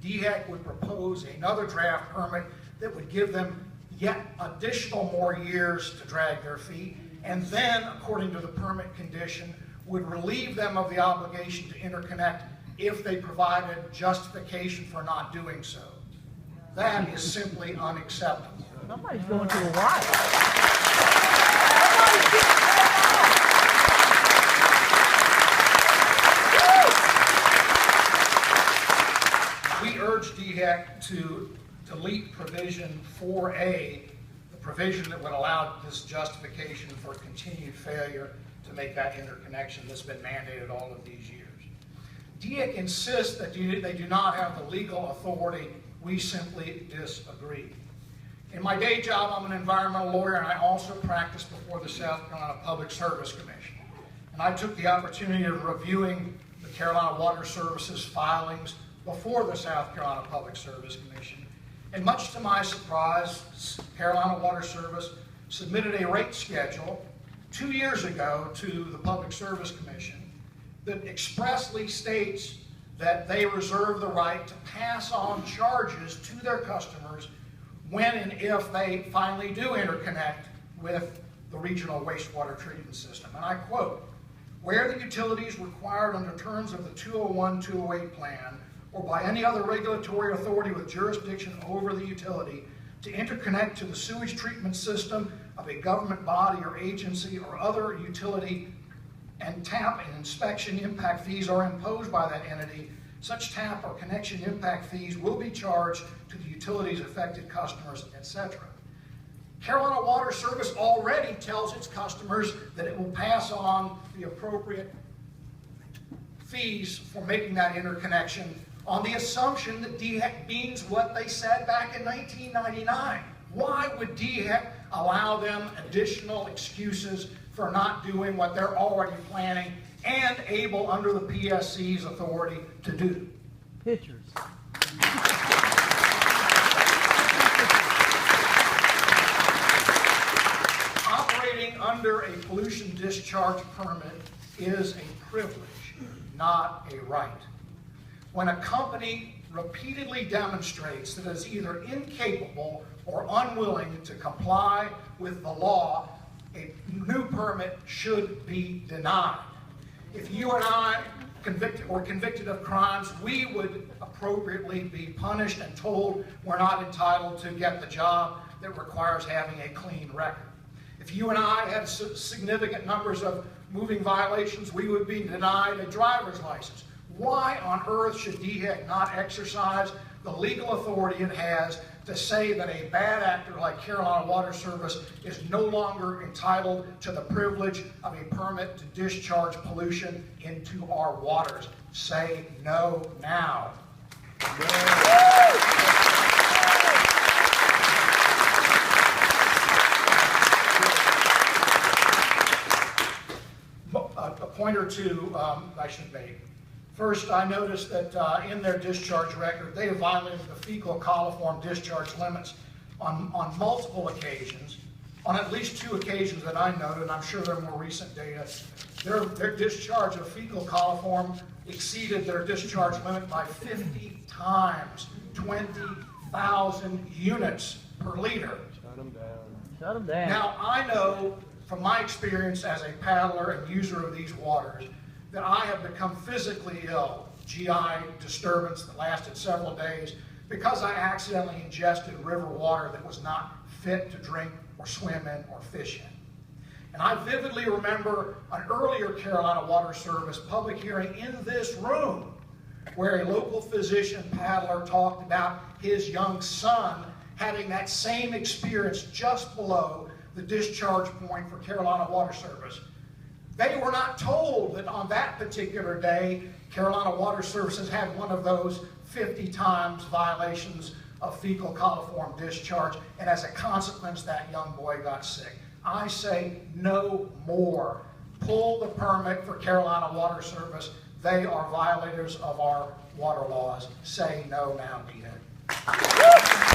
DHEC would propose another draft permit that would give them yet additional more years to drag their feet, and then, according to the permit condition, would relieve them of the obligation to interconnect if they provided justification for not doing so. That is simply unacceptable. Somebody's going to a riot. We urge DHEC to delete provision 4A, the provision that would allow this justification for continued failure to make that interconnection that's been mandated all of these years. DHEC insists that they do not have the legal authority. We simply disagree. In my day job, I'm an environmental lawyer, and I also practice before the South Carolina Public Service Commission. And I took the opportunity of reviewing the Carolina Water Service's filings before the South Carolina Public Service Commission. And much to my surprise, Carolina Water Service submitted a rate schedule 2 years ago to the Public Service Commission that expressly states that they reserve the right to pass on charges to their customers when and if they finally do interconnect with the regional wastewater treatment system. And I quote, "Where the utility is required under terms of the 201-208 plan or by any other regulatory authority with jurisdiction over the utility to interconnect to the sewage treatment system of a government body or agency or other utility, and tap and inspection impact fees are imposed by that entity, such tap or connection impact fees will be charged to the utility's affected customers," etc. Carolina Water Service already tells its customers that it will pass on the appropriate fees for making that interconnection on the assumption that DHEC means what they said back in 1999. Why would DHEC allow them additional excuses for not doing what they're already planning and able under the PSC's authority to do? Pictures. Operating under a pollution discharge permit is a privilege, not a right. When a company repeatedly demonstrates that it is either incapable or unwilling to comply with the law, a new permit should be denied. If you and I were convicted of crimes, we would appropriately be punished and told we're not entitled to get the job that requires having a clean record. If you and I had significant numbers of moving violations, we would be denied a driver's license. Why on earth should DHEC not exercise the legal authority it has to say that a bad actor like Carolina Water Service is no longer entitled to the privilege of a permit to discharge pollution into our waters? Say no now. A point or two I should make. First, I noticed that in their discharge record, they have violated the fecal coliform discharge limits on multiple occasions. On at least 2 occasions that I noted, and I'm sure they're more recent data, their discharge of fecal coliform exceeded their discharge limit by 50 times, 20,000 units per liter. Shut them down. Shut them down. Now, I know from my experience as a paddler and user of these waters that I have become physically ill, GI disturbance that lasted several days, because I accidentally ingested river water that was not fit to drink or swim in or fish in. And I vividly remember an earlier Carolina Water Service public hearing in this room where a local physician paddler talked about his young son having that same experience just below the discharge point for Carolina Water Service. They were not told that on that particular day, Carolina Water Services had one of those 50 times violations of fecal coliform discharge, and as a consequence, that young boy got sick. I say no more. Pull the permit for Carolina Water Service. They are violators of our water laws. Say no now, DHEC.